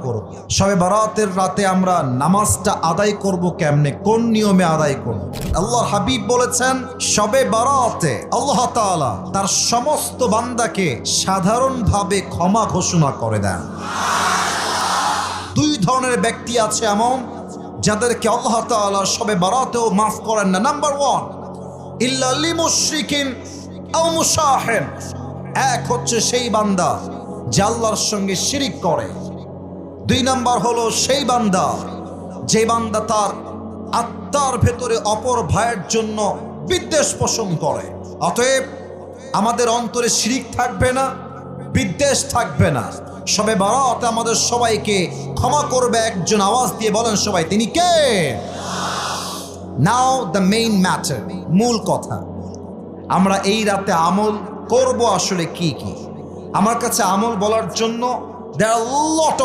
করব। শবে বারাতের রাতে আমরা নামাজটা আদায় করব কেমনে, কোন নিয়মে আদায় করব? আল্লাহর হাবিব বলেছেন শবে বারাতে আল্লাহ তাআলা তার সমস্ত বান্দাকে সাধারণভাবে ক্ষমা ঘোষণা করে দেন। দুই ধরনের ব্যক্তি আছে এমন যাদেরকে আল্লাহ তাআলা শবে বারাতেও মাফ করেন না। নাম্বার 1, ইল্লা লিমুশরিকিন আও মুশাহিন। এক হচ্ছে সেই বান্দা যে আল্লাহর সঙ্গে শিরিক করে। 2 নাম্বার হলো সেই বান্দা যে বান্দা তার আত্মার ভেতরে অপর ভাইয়ের জন্য বিদ্বেষ পোষণ করে। অতএব আমাদের অন্তরে শিরিক থাকবে না, বিদ্বেষ থাকবে না। শবে বারাতে আমাদের সবাইকে ক্ষমা করবে একজন। আওয়াজ দিয়ে বলেন সবাই, তিনি কে? নাও দ্য মেইন ম্যাটার, মূল কথা, আমরা এই রাতে আমল করব আসলে কি কি। আমার কাছে আমল বলার জন্য there are a lot of